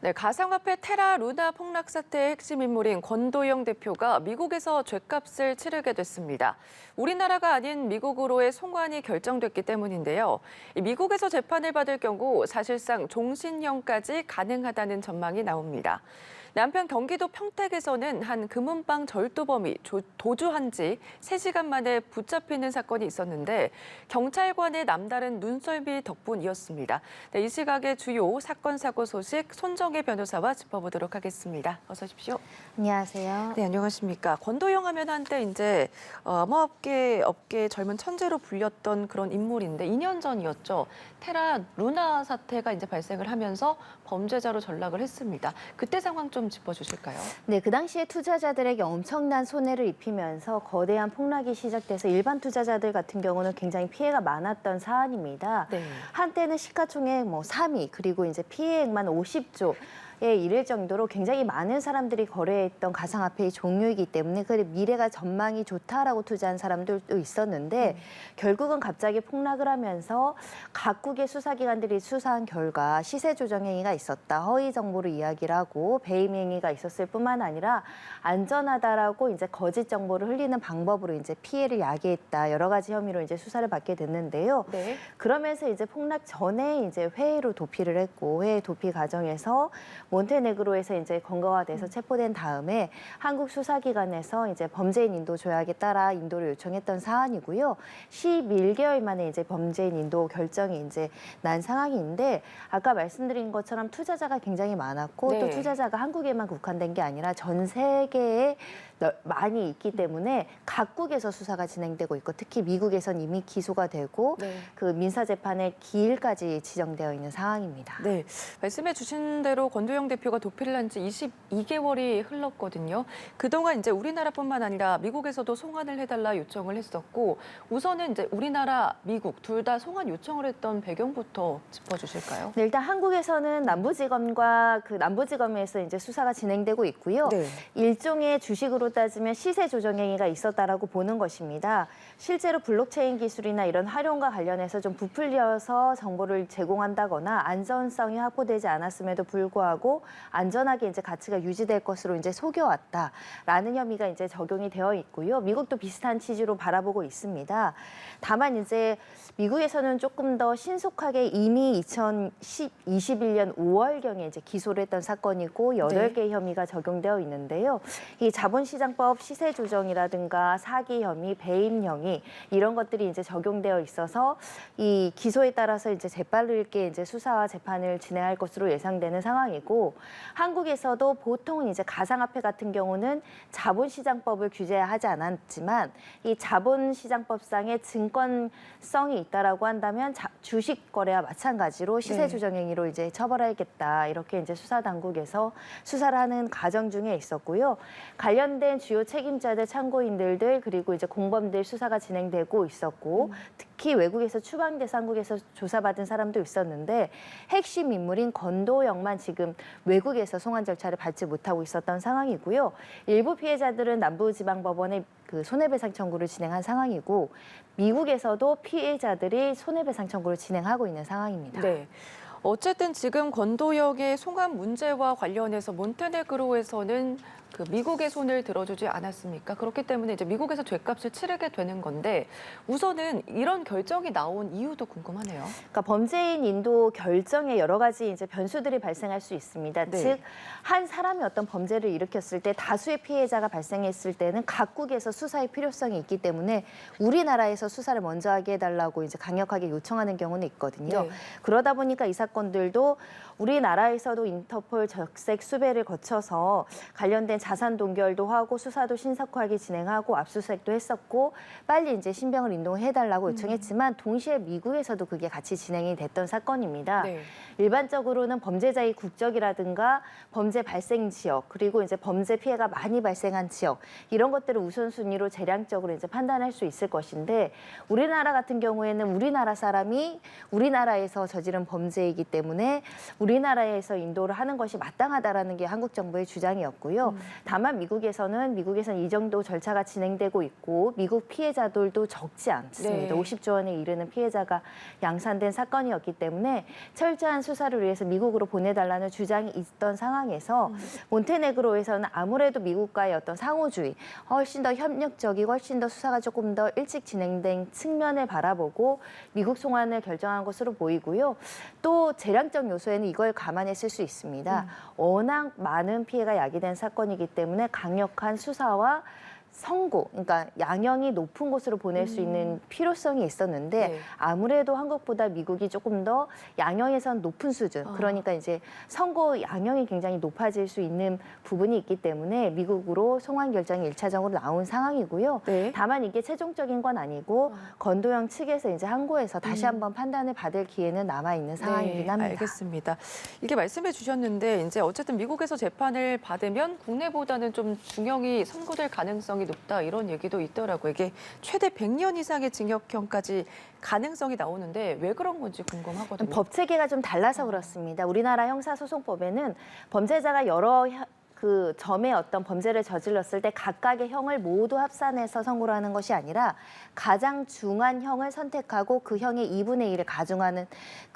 네, 가상화폐 테라 루나 폭락 사태의 핵심 인물인 권도영 대표가 미국에서 죗값을 치르게 됐습니다. 우리나라가 아닌 미국으로의 송환이 결정됐기 때문인데요. 미국에서 재판을 받을 경우 사실상 종신형까지 가능하다는 전망이 나옵니다. 남편 경기도 평택에서는 한 금은방 절도범이 도주한 지 3시간 만에 붙잡히는 사건이 있었는데 경찰관의 남다른 눈썰미 덕분이었습니다. 네, 이 시각의 주요 사건 사고 소식 손정혜 변호사와 짚어보도록 하겠습니다. 어서 오십시오. 안녕하세요. 네, 안녕하십니까. 권도영 하면 한때 이제 암호화폐 업계의 젊은 천재로 불렸던 그런 인물인데 2년 전이었죠. 테라 루나 사태가 이제 발생을 하면서 범죄자로 전락을 했습니다. 그때 상황 좀 짚어주실까요? 네, 그 당시에 투자자들에게 엄청난 손해를 입히면서 거대한 폭락이 시작돼서 일반 투자자들 같은 경우는 굉장히 피해가 많았던 사안입니다. 네. 한때는 시가총액 3위, 그리고 이제 피해액만 50조. 에 이를 정도로 굉장히 많은 사람들이 거래했던 가상화폐의 종류이기 때문에 그 미래가 전망이 좋다라고 투자한 사람들도 있었는데 결국은 갑자기 폭락을 하면서 각국의 수사기관들이 수사한 결과 시세 조정 행위가 있었다, 허위 정보를 이야기를 하고 배임 행위가 있었을 뿐만 아니라 안전하다라고 이제 거짓 정보를 흘리는 방법으로 이제 피해를 야기했다, 여러 가지 혐의로 이제 수사를 받게 됐는데요. 네. 그러면서 이제 폭락 전에 이제 회의로 도피를 했고 회의 도피 과정에서 몬테네그로에서 이제 검거가 돼서 체포된 다음에 한국 수사기관에서 이제 범죄인 인도 조약에 따라 인도를 요청했던 사안이고요. 11개월 만에 이제 범죄인 인도 결정이 이제 난 상황인데 아까 말씀드린 것처럼 투자자가 굉장히 많았고 네. 또 투자자가 한국에만 국한된 게 아니라 전 세계에 많이 있기 때문에 각국에서 수사가 진행되고 있고 특히 미국에선 이미 기소가 되고 네. 그 민사재판의 기일까지 지정되어 있는 상황입니다. 네, 말씀해 주신 대로 권도영 대표가 도피를 한 지 22개월이 흘렀거든요. 그동안 이제 우리나라뿐만 아니라 미국에서도 송환을 해달라 요청을 했었고 우선은 이제 우리나라, 미국 둘 다 송환 요청을 했던 배경부터 짚어주실까요? 네, 일단 한국에서는 남부지검과 그 남부지검에서 이제 수사가 진행되고 있고요. 네. 일종의 주식으로 따지면 시세 조정 행위가 있었다라고 보는 것입니다. 실제로 블록체인 기술이나 이런 활용과 관련해서 좀 부풀려서 정보를 제공한다거나 안전성이 확보되지 않았음에도 불구하고 안전하게 이제 가치가 유지될 것으로 이제 속여왔다라는 혐의가 이제 적용이 되어 있고요. 미국도 비슷한 취지로 바라보고 있습니다. 다만 이제 미국에서는 조금 더 신속하게 이미 2021년 5월경에 이제 기소를 했던 사건이고 8개 혐의가 적용되어 있는데요. 이 자본시장법 시세 조정이라든가 사기 혐의, 배임 혐의 이런 것들이 이제 적용되어 있어서 이 기소에 따라서 이제 재빠르게 이제 수사와 재판을 진행할 것으로 예상되는 상황이고 한국에서도 보통은 이제 가상화폐 같은 경우는 자본시장법을 규제하지 않았지만 이 자본시장법상의 증권성이 있다라고 한다면 주식 거래와 마찬가지로 시세 조정 행위로 이제 처벌하겠다 이렇게 이제 수사 당국에서 수사를 하는 과정 중에 있었고요. 관련된 주요 책임자들, 참고인들 그리고 이제 공범들 수사가 진행되고 있었고 특히 외국에서 추방돼서 한국에서 조사받은 사람도 있었는데 핵심 인물인 권도영만 지금 외국에서 송환 절차를 밟지 못하고 있었던 상황이고요. 일부 피해자들은 남부지방법원에 그 손해배상 청구를 진행한 상황이고 미국에서도 피해자들이 손해배상 청구를 진행하고 있는 상황입니다. 네. 어쨌든 지금 권도영의 송환 문제와 관련해서 몬테네그로에서는 그 미국의 손을 들어주지 않았습니까? 그렇기 때문에 이제 미국에서 죗값을 치르게 되는 건데 우선은 이런 결정이 나온 이유도 궁금하네요. 그러니까 범죄인 인도 결정에 여러 가지 이제 변수들이 발생할 수 있습니다. 네. 즉, 한 사람이 어떤 범죄를 일으켰을 때 다수의 피해자가 발생했을 때는 각국에서 수사의 필요성이 있기 때문에 우리나라에서 수사를 먼저 하게 해달라고 이제 강력하게 요청하는 경우는 있거든요. 네. 그러다 보니까 이 사건들도 우리나라에서도 인터폴 적색 수배를 거쳐서 관련된 자산 동결도 하고 수사도 신속하게 진행하고 압수수색도 했었고 빨리 이제 신병을 인도해달라고 요청했지만 동시에 미국에서도 그게 같이 진행이 됐던 사건입니다. 네. 일반적으로는 범죄자의 국적이라든가 범죄 발생 지역 그리고 이제 범죄 피해가 많이 발생한 지역 이런 것들을 우선순위로 재량적으로 이제 판단할 수 있을 것인데 우리나라 같은 경우에는 우리나라 사람이 우리나라에서 저지른 범죄이기 때문에 우리나라에서 인도를 하는 것이 마땅하다라는 게 한국 정부의 주장이었고요. 다만 미국에서는 이 정도 절차가 진행되고 있고 미국 피해자들도 적지 않습니다. 네. 50조 원에 이르는 피해자가 양산된 사건이었기 때문에 철저한 수사를 위해서 미국으로 보내달라는 주장이 있던 상황에서 몬테네그로에서는 아무래도 미국과의 어떤 상호주의, 훨씬 더 협력적이고 훨씬 더 수사가 조금 더 일찍 진행된 측면을 바라보고 미국 송환을 결정한 것으로 보이고요. 또 재량적 요소에는 이걸 감안했을 수 있습니다. 워낙 많은 피해가 야기된 사건이기 때문에 강력한 수사와 선고, 그러니까 양형이 높은 곳으로 보낼 수 있는 필요성이 있었는데 네. 아무래도 한국보다 미국이 조금 더 양형에선 높은 수준, 그러니까 이제 선고 양형이 굉장히 높아질 수 있는 부분이 있기 때문에 미국으로 송환 결정이 일차적으로 나온 상황이고요. 네. 다만 이게 최종적인 건 아니고 건도영 측에서 이제 항고해서 다시 한번 판단을 받을 기회는 남아 있는 상황이긴 합니다. 알겠습니다. 이게 말씀해 주셨는데 이제 어쨌든 미국에서 재판을 받으면 국내보다는 좀 중형이 선고될 가능성이 높다 이런 얘기도 있더라고요. 이게 최대 100년 이상의 징역형까지 가능성이 나오는데 왜 그런 건지 궁금하거든요. 법 체계가 좀 달라서 그렇습니다. 우리나라 형사소송법에는 범죄자가 여러 그 점의 어떤 범죄를 저질렀을 때 각각의 형을 모두 합산해서 선고를 하는 것이 아니라 가장 중한 형을 선택하고 그 형의 2분의 1을 가중하는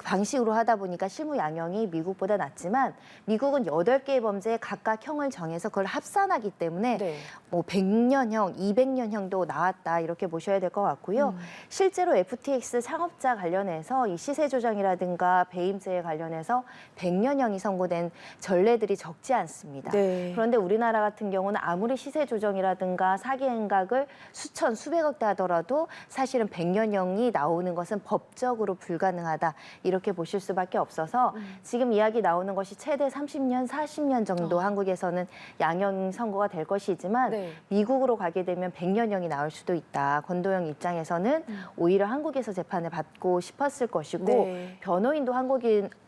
방식으로 하다 보니까 실무 양형이 미국보다 낮지만 미국은 8개의 범죄에 각각 형을 정해서 그걸 합산하기 때문에 네. 뭐 100년형, 200년형도 나왔다 이렇게 보셔야 될 것 같고요. 실제로 FTX 창업자 관련해서 이 시세 조정이라든가 배임죄에 관련해서 100년형이 선고된 전례들이 적지 않습니다. 네. 그런데 우리나라 같은 경우는 아무리 시세 조정이라든가 사기 행각을 수천, 수백억대 하더라도 사실은 100년형이 나오는 것은 법적으로 불가능하다 이렇게 보실 수밖에 없어서 지금 이야기 나오는 것이 최대 30년, 40년 정도 한국에서는 양형 선고가 될 것이지만 네. 미국으로 가게 되면 100년형이 나올 수도 있다. 권도영 입장에서는 오히려 한국에서 재판을 받고 싶었을 것이고 네. 변호인도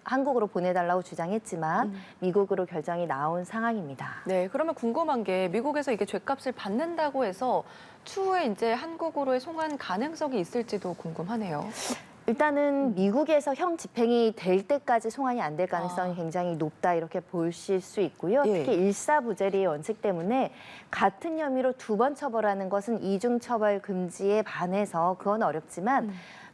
한국으로 보내달라고 주장했지만 미국으로 결정이 나온 상황입니다. 네, 그러면 궁금한 게 미국에서 이게 죗값을 받는다고 해서 추후에 이제 한국으로의 송환 가능성이 있을지도 궁금하네요. 일단은 미국에서 형 집행이 될 때까지 송환이 안 될 가능성이 굉장히 높다 이렇게 보실 수 있고요. 예. 특히 일사부재리의 원칙 때문에 같은 혐의로 2번 처벌하는 것은 이중처벌 금지에 반해서 그건 어렵지만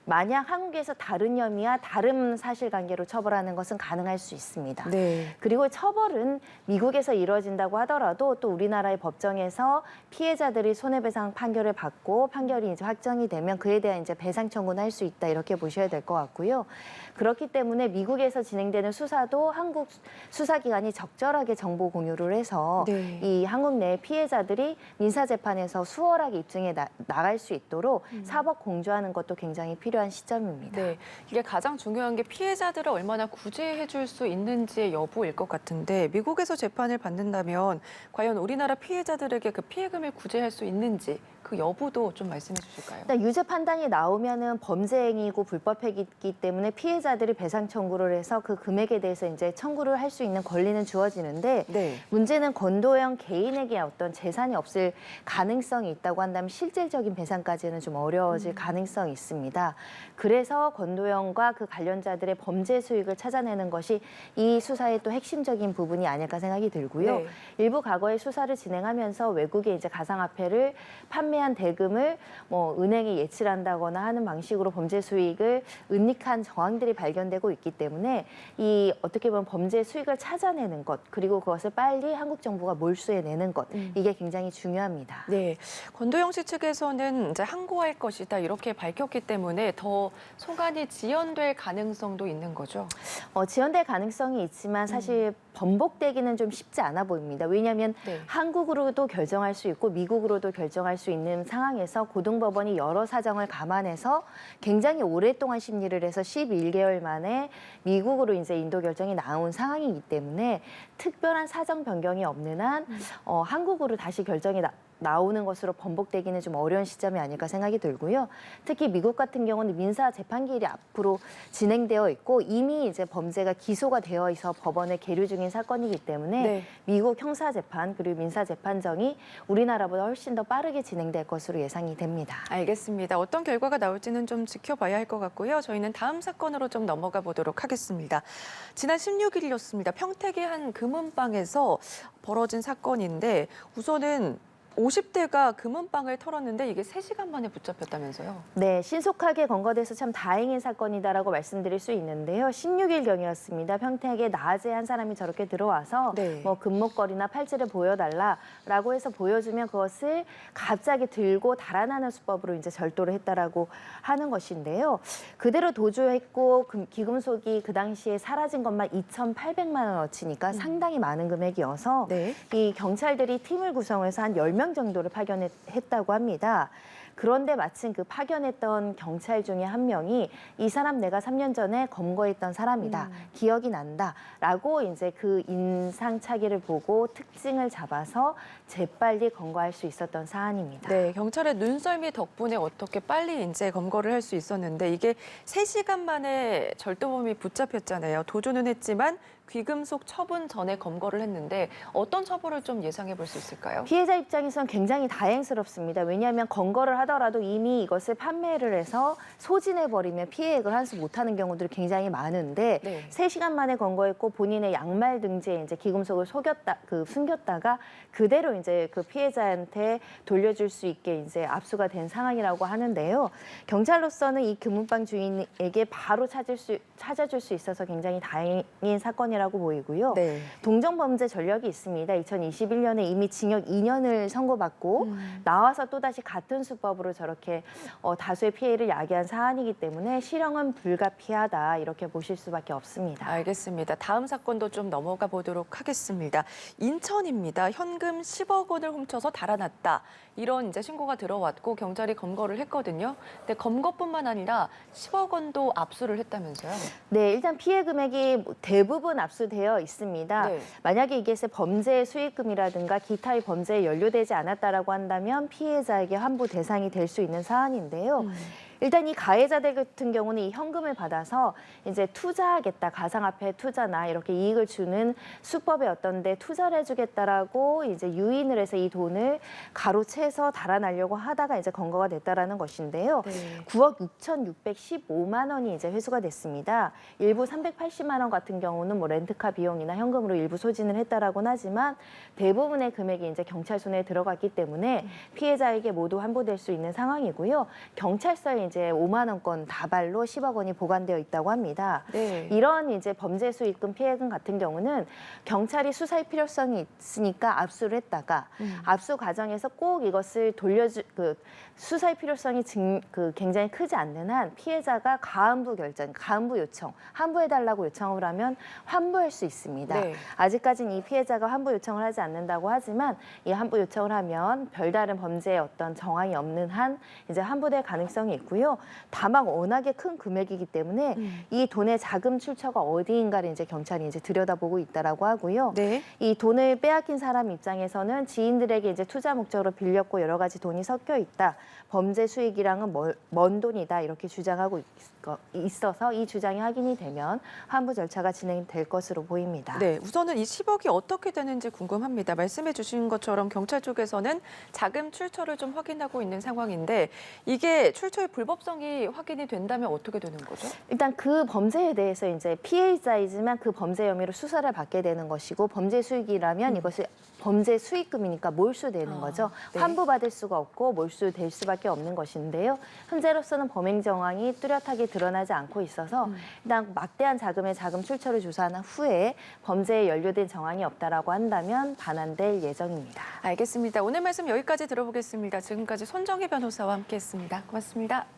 만약 한국에서 다른 혐의와 다른 사실관계로 처벌하는 것은 가능할 수 있습니다. 네. 그리고 처벌은 미국에서 이루어진다고 하더라도 또 우리나라의 법정에서 피해자들이 손해배상 판결을 받고 판결이 이제 확정이 되면 그에 대한 이제 배상 청구는 할 수 있다 이렇게 보셔야 될 것 같고요. 그렇기 때문에 미국에서 진행되는 수사도 한국 수사기관이 적절하게 정보 공유를 해서 네. 이 한국 내 피해자들이 민사재판에서 수월하게 입증해 나갈 수 있도록 사법 공조하는 것도 굉장히 필요한 시점입니다. 네, 이게 가장 중요한 게 피해자들을 얼마나 구제해 줄 수 있는지의 여부일 것 같은데 미국에서 재판을 받는다면 과연 우리나라 피해자들에게 그 피해금을 구제할 수 있는지 그 여부도 좀 말씀해 주실까요? 일단 유죄 판단이 나오면은 범죄 행위고 불법 행위이기 때문에 피해자들이 배상 청구를 해서 그 금액에 대해서 이제 청구를 할 수 있는 권리는 주어지는데 네. 문제는 권도영 개인에게 어떤 재산이 없을 가능성이 있다고 한다면 실질적인 배상까지는 좀 어려워질 가능성이 있습니다. 그래서 권도영과 그 관련자들의 범죄 수익을 찾아내는 것이 이 수사의 또 핵심적인 부분이 아닐까 생각이 들고요. 네. 일부 과거의 수사를 진행하면서 외국에 이제 가상화폐를 판매한 대금을 뭐 은행에 예치를 한다거나 하는 방식으로 범죄 수익을 은닉한 정황들이 발견되고 있기 때문에 이 어떻게 보면 범죄 수익을 찾아내는 것 그리고 그것을 빨리 한국 정부가 몰수해내는 것 이게 굉장히 중요합니다. 네, 권도영 씨 측에서는 이제 항고할 것이다 이렇게 밝혔기 때문에 더 송환이 지연될 가능성도 있는 거죠. 지연될 가능성이 있지만 사실 번복되기는 좀 쉽지 않아 보입니다. 왜냐하면 네. 한국으로도 결정할 수 있고 미국으로도 결정할 수 있는 상황에서 고등법원이 여러 사정을 감안해서 굉장히 오랫동안 심리를 해서 11개월 만에 미국으로 이제 인도 결정이 나온 상황이기 때문에 특별한 사정 변경이 없는 한 한국으로 다시 결정이 나오는 것으로 번복되기는 좀 어려운 시점이 아닐까 생각이 들고요. 특히 미국 같은 경우는 민사 재판기일이 앞으로 진행되어 있고 이미 이제 범죄가 기소가 되어 있어 법원에 계류 중인 사건이기 때문에 네. 미국 형사재판 그리고 민사재판정이 우리나라보다 훨씬 더 빠르게 진행될 것으로 예상이 됩니다. 알겠습니다. 어떤 결과가 나올지는 좀 지켜봐야 할 것 같고요. 저희는 다음 사건으로 좀 넘어가 보도록 하겠습니다. 지난 16일이었습니다. 평택의 한 금은방에서 벌어진 사건인데 우선은 50대가 금은방을 털었는데 이게 3시간 만에 붙잡혔다면서요? 네, 신속하게 검거돼서 참 다행인 사건이다라고 말씀드릴 수 있는데요. 16일경이었습니다. 평택에 낮에 한 사람이 저렇게 들어와서 네. 뭐 금목걸이나 팔찌를 보여달라라고 해서 보여주면 그것을 갑자기 들고 달아나는 수법으로 이제 절도를 했다라고 하는 것인데요. 그대로 도주했고 기금속이 그 당시에 사라진 것만 2,800만 원어치니까 상당히 많은 금액이어서 네. 이 경찰들이 팀을 구성해서 한 10명 정도를 파견했다고 합니다. 그런데 마침 그 파견했던 경찰 중에 한 명이 이 사람 내가 3년 전에 검거했던 사람이다. 기억이 난다라고 이제 그 인상착의를 보고 특징을 잡아서 재빨리 검거할 수 있었던 사안입니다. 네, 경찰의 눈썰미 덕분에 어떻게 빨리 이제 검거를 할 수 있었는데 이게 3시간 만에 절도범이 붙잡혔잖아요. 도주는 했지만 귀금속 처분 전에 검거를 했는데 어떤 처벌을 좀 예상해 볼 수 있을까요? 피해자 입장에서는 굉장히 다행스럽습니다. 왜냐하면 검거를 하더라도 이미 이것을 판매를 해서 소진해버리면 피해액을 환수 못하는 경우들이 굉장히 많은데 네. 3시간 만에 검거했고 본인의 양말 등지에 이제 귀금속을 숨겼다가 그대로 이제 그 피해자한테 돌려줄 수 있게 이제 압수가 된 상황이라고 하는데요. 경찰로서는 이 금은방 주인에게 바로 찾아줄 수 있어서 굉장히 다행인 사건이라고 보이고요. 네. 동정범죄 전력이 있습니다. 2021년에 이미 징역 2년을 선고받고 나와서 또다시 같은 수법으로 저렇게 다수의 피해를 야기한 사안이기 때문에 실형은 불가피하다 이렇게 보실 수밖에 없습니다. 알겠습니다. 다음 사건도 좀 넘어가 보도록 하겠습니다. 인천입니다. 현금 10억 원을 훔쳐서 달아났다. 이런 이제 신고가 들어왔고 경찰이 검거를 했거든요. 근데 검거뿐만 아니라 10억 원도 압수를 했다면서요? 네, 일단 피해 금액이 대부분 압수되어 있습니다. 네. 만약에 이게 범죄 수익금이라든가 기타의 범죄에 연루되지 않았다라고 한다면 피해자에게 환부 대상이 될 수 있는 사안인데요. 일단 이 가해자들 같은 경우는 이 현금을 받아서 이제 투자하겠다, 가상화폐 투자나 이렇게 이익을 주는 수법의 어떤 데 투자를 해주겠다라고 이제 유인을 해서 이 돈을 가로채서 달아나려고 하다가 이제 검거가 됐다라는 것인데요. 네. 9억 6,615만 원이 이제 회수가 됐습니다. 일부 380만 원 같은 경우는 뭐 렌트카 비용이나 현금으로 일부 소진을 했다라고는 하지만 대부분의 금액이 이제 경찰 손에 들어갔기 때문에 피해자에게 모두 환부될 수 있는 상황이고요. 경찰서에 이제 5만 원권 다발로 10억 원이 보관되어 있다고 합니다. 네. 이런 이제 범죄 수익금 피해금 같은 경우는 경찰이 수사의 필요성이 있으니까 압수를 했다가 압수 과정에서 꼭 이것을 수사의 필요성이 굉장히 크지 않는 한 피해자가 가한부 요청, 환부해달라고 요청을 하면 환부할 수 있습니다. 네. 아직까지는 이 피해자가 환부 요청을 하지 않는다고 하지만 이 환부 요청을 하면 별다른 범죄에 어떤 정황이 없는 한 이제 환부될 가능성이 있고요. 다만 워낙에 큰 금액이기 때문에 이 돈의 자금 출처가 어디인가를 이제 경찰이 이제 들여다보고 있다라고 하고요. 네. 이 돈을 빼앗긴 사람 입장에서는 지인들에게 이제 투자 목적으로 빌렸고 여러 가지 돈이 섞여 있다. 범죄 수익이랑은 먼 돈이다 이렇게 주장하고 있어서 이 주장이 확인이 되면 환부 절차가 진행될 것으로 보입니다. 네, 우선은 이 10억이 어떻게 되는지 궁금합니다. 말씀해 주신 것처럼 경찰 쪽에서는 자금 출처를 좀 확인하고 있는 상황인데 이게 출처의 불법성이 확인이 된다면 어떻게 되는 거죠? 일단 그 범죄에 대해서 이제 피해자이지만 그 범죄 혐의로 수사를 받게 되는 것이고 범죄 수익이라면 이것이 범죄 수익금이니까 몰수되는 거죠. 네. 환부받을 수가 없고 몰수될 수밖에 없는 것인데요. 현재로서는 범행 정황이 뚜렷하게 드러나지 않고 있어서 일단 막대한 자금의 자금 출처를 조사한 후에 범죄에 연루된 정황이 없다라고 한다면 반환될 예정입니다. 알겠습니다. 오늘 말씀 여기까지 들어보겠습니다. 지금까지 손정희 변호사와 함께했습니다. 고맙습니다.